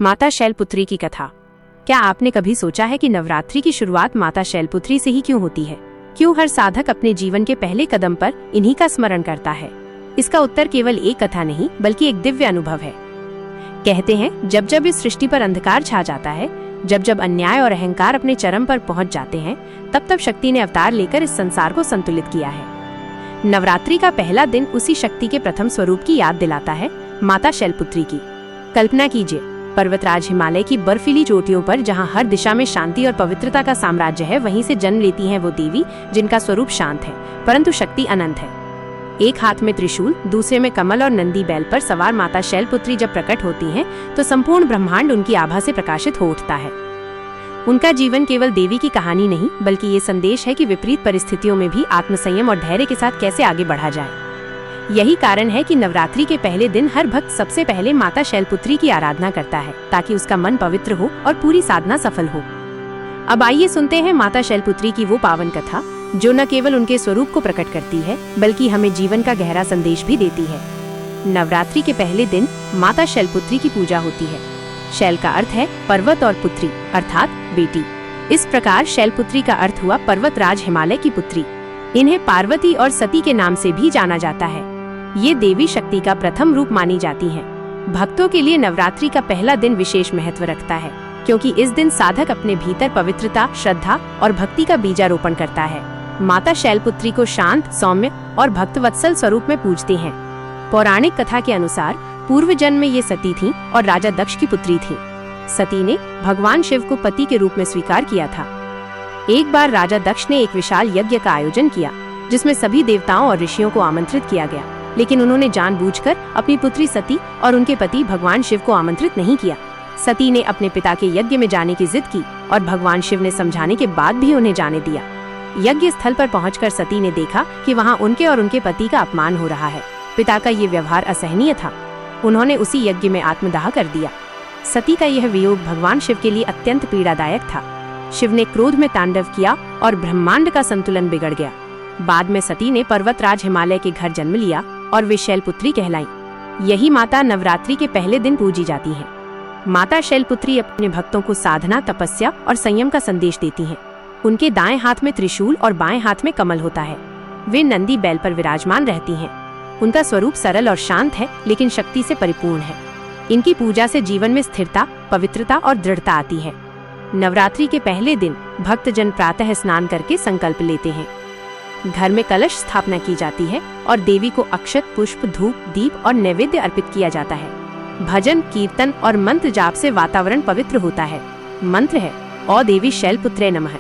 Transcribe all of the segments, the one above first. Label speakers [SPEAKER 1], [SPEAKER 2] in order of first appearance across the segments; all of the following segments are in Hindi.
[SPEAKER 1] माता शैलपुत्री की कथा। क्या आपने कभी सोचा है कि नवरात्रि की शुरुआत माता शैलपुत्री से ही क्यों होती है? क्यों हर साधक अपने जीवन के पहले कदम पर इन्हीं का स्मरण करता है? इसका उत्तर केवल एक कथा नहीं बल्कि एक दिव्य अनुभव है। कहते हैं जब जब इस सृष्टि पर अंधकार छा जाता है, जब जब अन्याय और अहंकार अपने चरम पर पहुंच जाते हैं, तब तब शक्ति ने अवतार लेकर इस संसार को संतुलित किया है। नवरात्रि का पहला दिन उसी शक्ति के प्रथम स्वरूप की याद दिलाता है, माता शैलपुत्री की। कल्पना कीजिए, पर्वतराज हिमालय की बर्फीली चोटियों पर जहां हर दिशा में शांति और पवित्रता का साम्राज्य है, वहीं से जन्म लेती हैं वो देवी जिनका स्वरूप शांत है परंतु शक्ति अनंत है। एक हाथ में त्रिशूल, दूसरे में कमल और नंदी बैल पर सवार माता शैलपुत्री जब प्रकट होती हैं, तो संपूर्ण ब्रह्मांड उनकी आभा से प्रकाशित हो उठता है। उनका जीवन केवल देवी की कहानी नहीं बल्कि ये संदेश है कि विपरीत परिस्थितियों में भी आत्मसंयम और धैर्य के साथ कैसे आगे बढ़ा जाए। यही कारण है कि नवरात्रि के पहले दिन हर भक्त सबसे पहले माता शैलपुत्री की आराधना करता है, ताकि उसका मन पवित्र हो और पूरी साधना सफल हो। अब आइए सुनते हैं माता शैलपुत्री की वो पावन कथा जो न केवल उनके स्वरूप को प्रकट करती है बल्कि हमें जीवन का गहरा संदेश भी देती है। नवरात्रि के पहले दिन माता शैलपुत्री की पूजा होती है। शैल का अर्थ है पर्वत और पुत्री अर्थात बेटी। इस प्रकार शैलपुत्री का अर्थ हुआ पर्वतराज हिमालय की पुत्री। इन्हें पार्वती और सती के नाम से भी जाना जाता है। ये देवी शक्ति का प्रथम रूप मानी जाती हैं। भक्तों के लिए नवरात्रि का पहला दिन विशेष महत्व रखता है, क्योंकि इस दिन साधक अपने भीतर पवित्रता, श्रद्धा और भक्ति का बीजारोपण करता है। माता शैलपुत्री को शांत, सौम्य और भक्तवत्सल स्वरूप में पूजते हैं। पौराणिक कथा के अनुसार पूर्व जन्म में ये सती थीं और राजा दक्ष की पुत्री थीं। सती ने भगवान शिव को पति के रूप में स्वीकार किया था। एक बार राजा दक्ष ने एक विशाल यज्ञ का आयोजन किया, जिसमें सभी देवताओं और ऋषियों को आमंत्रित किया गया, लेकिन उन्होंने जानबूझकर अपनी पुत्री सती और उनके पति भगवान शिव को आमंत्रित नहीं किया। सती ने अपने पिता के यज्ञ में जाने की जिद की और भगवान शिव ने समझाने के बाद भी उन्हें जाने दिया। यज्ञ स्थल पर पहुंचकर सती ने देखा कि वहां उनके और उनके पति का अपमान हो रहा है। पिता का ये व्यवहार असहनीय था। उन्होंने उसी यज्ञ में आत्मदाह कर दिया। सती का यह वियोग भगवान शिव के लिए अत्यंत पीड़ादायक था। शिव ने क्रोध में तांडव किया और ब्रह्मांड का संतुलन बिगड़ गया। बाद में सती ने पर्वतराज हिमालय के घर जन्म लिया और वे शैलपुत्री कहलाईं। यही माता नवरात्रि के पहले दिन पूजी जाती हैं। माता शैलपुत्री अपने भक्तों को साधना, तपस्या और संयम का संदेश देती हैं। उनके दाएं हाथ में त्रिशूल और बाएं हाथ में कमल होता है। वे नंदी बैल पर विराजमान रहती हैं। उनका स्वरूप सरल और शांत है, लेकिन शक्ति से परिपूर्ण है। इनकी पूजा से जीवन में स्थिरता, पवित्रता और दृढ़ता आती है। नवरात्रि के पहले दिन भक्तजन प्रातः स्नान करके संकल्प लेते हैं। घर में कलश स्थापना की जाती है और देवी को अक्षत, पुष्प, धूप, दीप और नैवेद्य अर्पित किया जाता है। भजन, कीर्तन और मंत्र जाप से वातावरण पवित्र होता है। मंत्र है ओ देवी शैलपुत्रे नमः।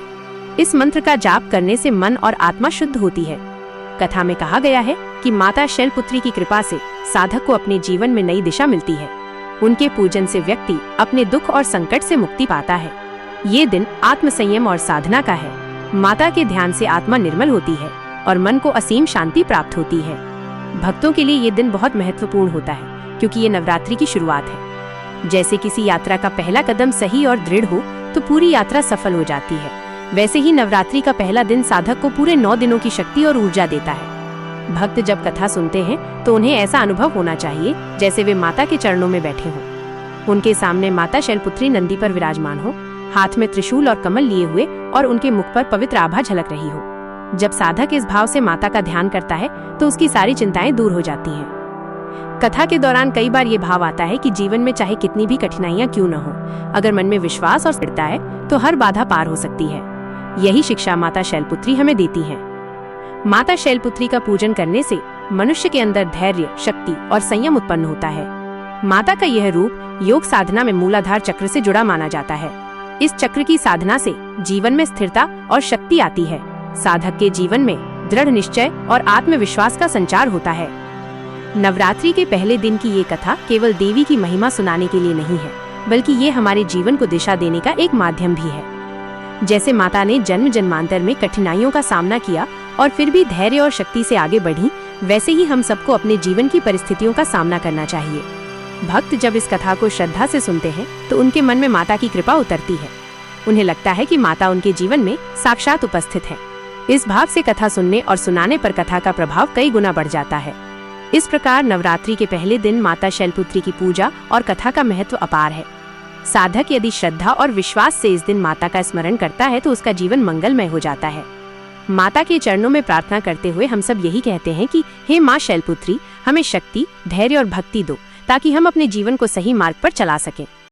[SPEAKER 1] इस मंत्र का जाप करने से मन और आत्मा शुद्ध होती है। कथा में कहा गया है कि माता शैलपुत्री की कृपा से साधक को अपने जीवन में नई दिशा मिलती है। उनके पूजन से व्यक्ति अपने दुख और संकट से मुक्ति पाता है। ये दिन आत्मसंयम और साधना का है। माता के ध्यान से आत्मा निर्मल होती है और मन को असीम शांति प्राप्त होती है। भक्तों के लिए ये दिन बहुत महत्वपूर्ण होता है, क्योंकि ये नवरात्रि की शुरुआत है। जैसे किसी यात्रा का पहला कदम सही और दृढ़ हो तो पूरी यात्रा सफल हो जाती है, वैसे ही नवरात्रि का पहला दिन साधक को पूरे 9 दिनों की शक्ति और ऊर्जा देता है। भक्त जब कथा सुनते हैं तो उन्हें ऐसा अनुभव होना चाहिए जैसे वे माता के चरणों में बैठे हों। उनके सामने माता शैलपुत्री नंदी पर विराजमान हो, हाथ में त्रिशूल और कमल लिए हुए, और उनके मुख पर पवित्र आभा झलक रही हो। जब साधक इस भाव से माता का ध्यान करता है तो उसकी सारी चिंताएं दूर हो जाती हैं। कथा के दौरान कई बार ये भाव आता है कि जीवन में चाहे कितनी भी कठिनाइयां क्यों न हो, अगर मन में विश्वास और स्थिरता है तो हर बाधा पार हो सकती है। यही शिक्षा माता शैलपुत्री हमें देती है। माता शैलपुत्री का पूजन करने से मनुष्य के अंदर धैर्य, शक्ति और संयम उत्पन्न होता है। माता का यह रूप योग साधना में मूलाधार चक्र से जुड़ा माना जाता है। इस चक्र की साधना से जीवन में स्थिरता और शक्ति आती है। साधक के जीवन में दृढ़ निश्चय और आत्मविश्वास का संचार होता है। नवरात्रि के पहले दिन की ये कथा केवल देवी की महिमा सुनाने के लिए नहीं है, बल्कि ये हमारे जीवन को दिशा देने का एक माध्यम भी है। जैसे माता ने जन्म जन्मांतर में कठिनाइयों का सामना किया और फिर भी धैर्य और शक्ति से आगे बढ़ी, वैसे ही हम सबको अपने जीवन की परिस्थितियों का सामना करना चाहिए। भक्त जब इस कथा को श्रद्धा से सुनते हैं तो उनके मन में माता की कृपा उतरती है। उन्हें लगता है कि माता उनके जीवन में साक्षात उपस्थित है। इस भाव से कथा सुनने और सुनाने पर कथा का प्रभाव कई गुना बढ़ जाता है। इस प्रकार नवरात्रि के पहले दिन माता शैलपुत्री की पूजा और कथा का महत्व अपार है। साधक यदि श्रद्धा और विश्वास से इस दिन माता का स्मरण करता है तो उसका जीवन मंगलमय हो जाता है। माता के चरणों में प्रार्थना करते हुए हम सब यही कहते हैं कि हे माँ शैलपुत्री, हमें शक्ति, धैर्य और भक्ति दो ताकि हम अपने जीवन को सही मार्ग पर चला सकें।